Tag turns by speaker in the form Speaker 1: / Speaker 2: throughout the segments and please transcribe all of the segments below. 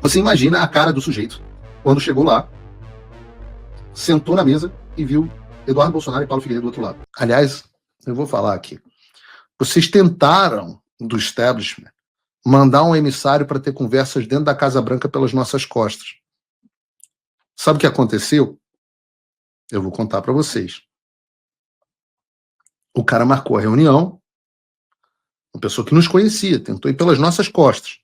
Speaker 1: Você imagina a cara do sujeito quando chegou lá, sentou na mesa e viu Eduardo Bolsonaro e Paulo Figueiredo do outro lado. Aliás, eu vou falar aqui. Vocês tentaram, do establishment, mandar um emissário para ter conversas dentro da Casa Branca pelas nossas costas. Sabe o que aconteceu? Eu vou contar para vocês. O cara marcou a reunião, uma pessoa que nos conhecia, tentou ir pelas nossas costas.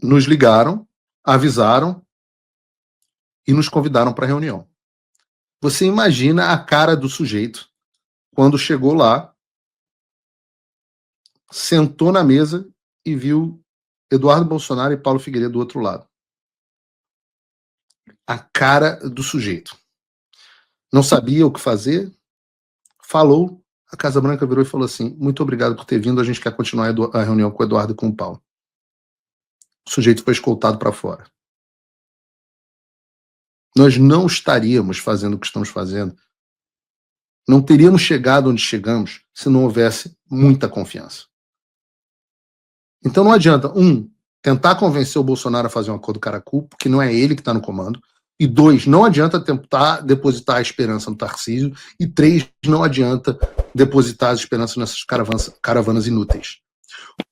Speaker 1: Nos ligaram, avisaram e nos convidaram para a reunião. Você imagina a cara do sujeito quando chegou lá, sentou na mesa e viu Eduardo Bolsonaro e Paulo Figueiredo do outro lado. A cara do sujeito. Não sabia o que fazer, falou, a Casa Branca virou e falou assim: muito obrigado por ter vindo, a gente quer continuar a reunião com o Eduardo e com o Paulo. O sujeito foi escoltado para fora. Nós não estaríamos fazendo o que estamos fazendo, não teríamos chegado onde chegamos se não houvesse muita confiança. Então não adianta, tentar convencer o Bolsonaro a fazer um acordo caracu, porque não é ele que está no comando, e 2, não adianta tentar depositar a esperança no Tarcísio, e 3, não adianta depositar as esperanças nessas caravanas inúteis.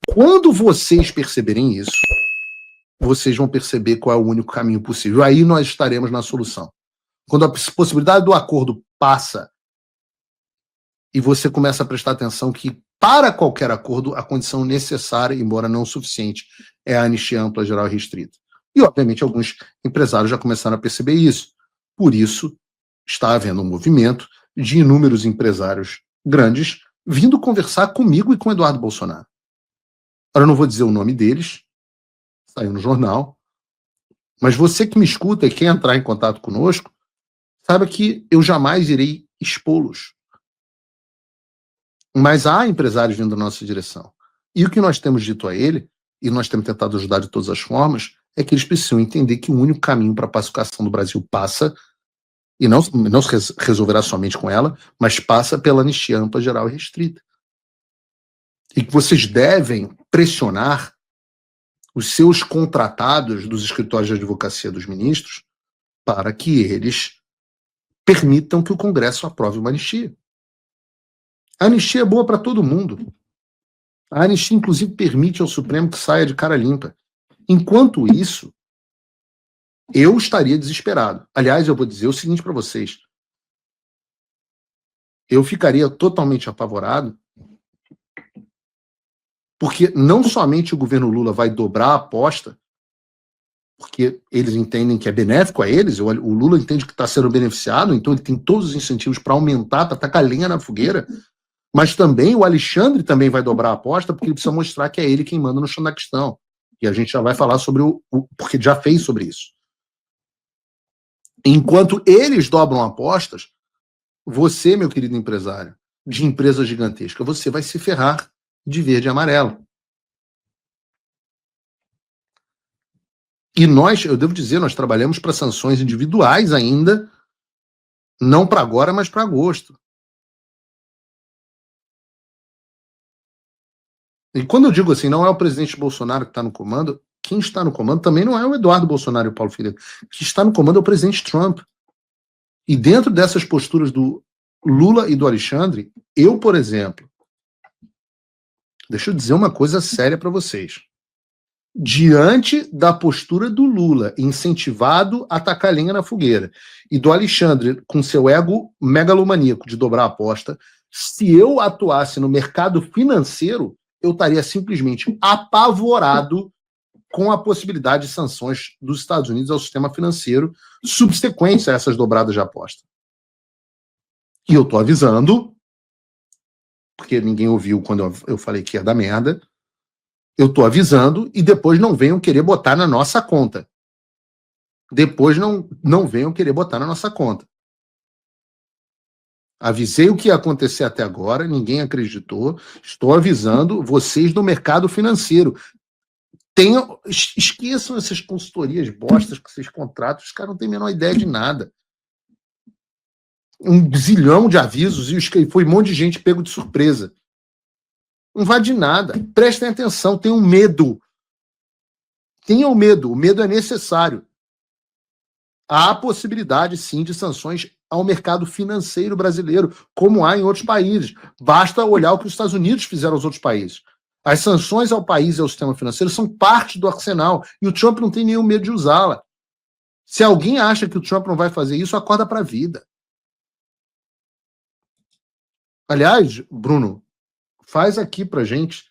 Speaker 1: Quando vocês perceberem isso, vocês vão perceber qual é o único caminho possível. Aí nós estaremos na solução. Quando a possibilidade do acordo passa e você começa a prestar atenção que, para qualquer acordo, a condição necessária, embora não suficiente, é a anistia ampla, geral e restrita. E, obviamente, alguns empresários já começaram a perceber isso. Por isso, está havendo um movimento de inúmeros empresários grandes vindo conversar comigo e com Eduardo Bolsonaro. Agora, eu não vou dizer o nome deles, saiu no jornal, mas você que me escuta e quer entrar em contato conosco, saiba que eu jamais irei expô-los. Mas há empresários vindo na nossa direção. E o que nós temos dito a ele, e nós temos tentado ajudar de todas as formas, é que eles precisam entender que o único caminho para a pacificação do Brasil passa, e não se resolverá somente com ela, mas passa pela anistia ampla, geral e restrita. E que vocês devem pressionar os seus contratados dos escritórios de advocacia dos ministros para que eles permitam que o Congresso aprove uma anistia. A anistia é boa para todo mundo. A anistia, inclusive, permite ao Supremo que saia de cara limpa. Enquanto isso, eu estaria desesperado. Aliás, eu vou dizer o seguinte para vocês. Eu ficaria totalmente apavorado, porque não somente o governo Lula vai dobrar a aposta, porque eles entendem que é benéfico a eles, o Lula entende que está sendo beneficiado, então ele tem todos os incentivos para aumentar, para tacar lenha na fogueira, mas também o Alexandre também vai dobrar a aposta, porque ele precisa mostrar que é ele quem manda no chão da questão. E a gente já vai falar sobre porque já fez sobre isso. Enquanto eles dobram apostas, você, meu querido empresário, de empresa gigantesca, você vai se ferrar de verde e amarelo. E nós, eu devo dizer, nós trabalhamos para sanções individuais ainda, não para agora, mas para agosto. E quando eu digo assim, não é o presidente Bolsonaro que está no comando, quem está no comando também não é o Eduardo Bolsonaro e o Paulo Figueiredo. Quem está no comando é o presidente Trump. E dentro dessas posturas do Lula e do Alexandre, eu, por exemplo, deixa eu dizer uma coisa séria para vocês. Diante da postura do Lula, incentivado a tacar lenha na fogueira, e do Alexandre, com seu ego megalomaníaco de dobrar a aposta, se eu atuasse no mercado financeiro, eu estaria simplesmente apavorado com a possibilidade de sanções dos Estados Unidos ao sistema financeiro subsequentes a essas dobradas de aposta. E eu estou avisando, porque ninguém ouviu quando eu falei que ia dar merda, eu estou avisando e depois não venham querer botar na nossa conta. Depois não venham querer botar na nossa conta. Avisei o que ia acontecer até agora, ninguém acreditou. Estou avisando vocês do mercado financeiro. Esqueçam essas consultorias bostas que vocês contratam, os caras não têm a menor ideia de nada. Um zilhão de avisos e foi um monte de gente pego de surpresa. Não vai de nada. Prestem atenção, tenham medo. Tenham medo, o medo é necessário. Há possibilidade, sim, de sanções ao mercado financeiro brasileiro, como há em outros países. Basta olhar o que os Estados Unidos fizeram aos outros países. As sanções ao país e ao sistema financeiro são parte do arsenal, e o Trump não tem nenhum medo de usá-la. Se alguém acha que o Trump não vai fazer isso, acorda para a vida. Aliás, Bruno, faz aqui para gente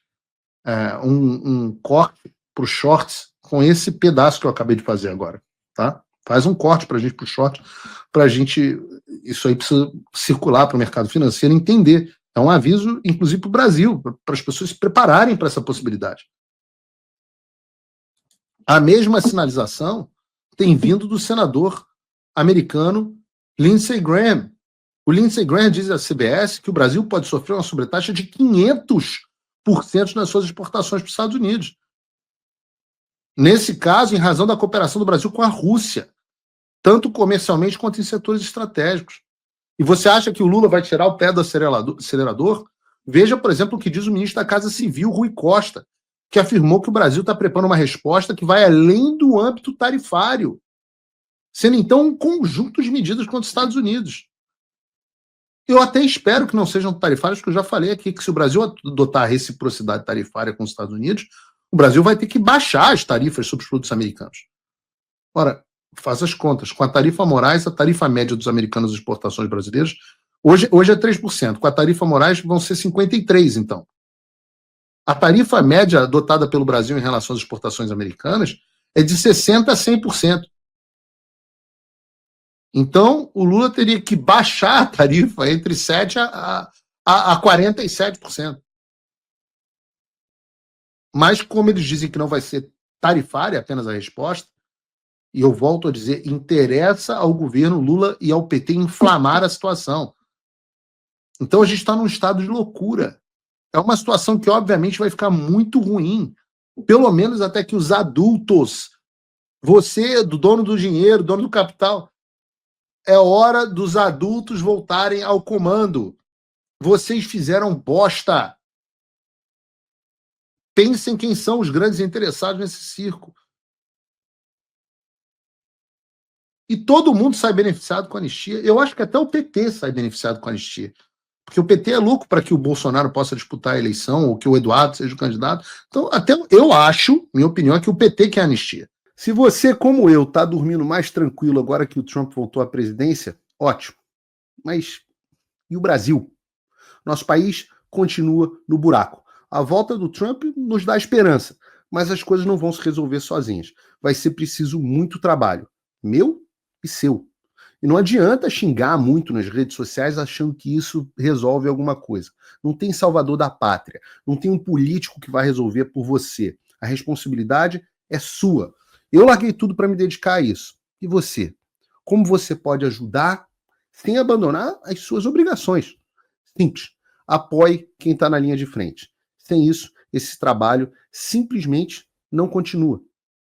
Speaker 1: um corte para os shorts com esse pedaço que eu acabei de fazer agora, tá? Faz um corte para a gente, para o short, para a gente. Isso aí precisa circular para o mercado financeiro entender. É um aviso, inclusive, para o Brasil, para as pessoas se prepararem para essa possibilidade. A mesma sinalização tem vindo do senador americano Lindsey Graham. O Lindsey Graham diz à CBS que o Brasil pode sofrer uma sobretaxa de 500% nas suas exportações para os Estados Unidos. Nesse caso, em razão da cooperação do Brasil com a Rússia, tanto comercialmente quanto em setores estratégicos. E você acha que o Lula vai tirar o pé do acelerador? Veja, por exemplo, o que diz o ministro da Casa Civil, Rui Costa, que afirmou que o Brasil está preparando uma resposta que vai além do âmbito tarifário, sendo então um conjunto de medidas contra os Estados Unidos. Eu até espero que não sejam tarifárias, porque eu já falei aqui que se o Brasil adotar a reciprocidade tarifária com os Estados Unidos, o Brasil vai ter que baixar as tarifas sobre os produtos americanos. Ora, faz as contas. Com a tarifa Moraes, a tarifa média dos americanos de exportações brasileiras, hoje é 3%. Com a tarifa Moraes, vão ser 53%, então. A tarifa média adotada pelo Brasil em relação às exportações americanas é de 60% a 100%. Então, o Lula teria que baixar a tarifa entre 7% a 47%. Mas, como eles dizem que não vai ser tarifária apenas a resposta, e eu volto a dizer, interessa ao governo Lula e ao PT inflamar a situação. Então, a gente está num estado de loucura. É uma situação que, obviamente, vai ficar muito ruim, pelo menos até que os adultos, você, do dono do dinheiro, dono do capital, é hora dos adultos voltarem ao comando. Vocês fizeram bosta. Pensem quem são os grandes interessados nesse circo. E todo mundo sai beneficiado com a anistia. Eu acho que até o PT sai beneficiado com a anistia. Porque o PT é louco para que o Bolsonaro possa disputar a eleição ou que o Eduardo seja o candidato. Então, até eu acho, minha opinião, é que o PT quer anistia. Se você, como eu, está dormindo mais tranquilo agora que o Trump voltou à presidência, ótimo. Mas e o Brasil? Nosso país continua no buraco. A volta do Trump nos dá esperança, mas as coisas não vão se resolver sozinhas. Vai ser preciso muito trabalho, meu e seu. E não adianta xingar muito nas redes sociais achando que isso resolve alguma coisa. Não tem salvador da pátria. Não tem um político que vai resolver por você. A responsabilidade é sua. Eu larguei tudo para me dedicar a isso. E você? Como você pode ajudar sem abandonar as suas obrigações? Simples. Apoie quem está na linha de frente. Sem isso, esse trabalho simplesmente não continua.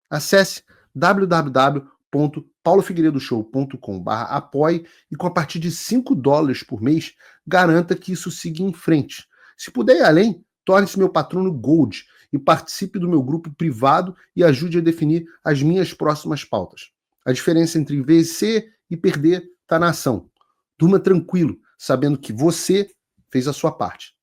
Speaker 1: Acesse www.paulofigueiredoshow.com/apoie e com a partir de $5 por mês, garanta que isso siga em frente. Se puder ir além, torne-se meu patrono Gold e participe do meu grupo privado e ajude a definir as minhas próximas pautas. A diferença entre vencer e perder está na ação. Durma tranquilo, sabendo que você fez a sua parte.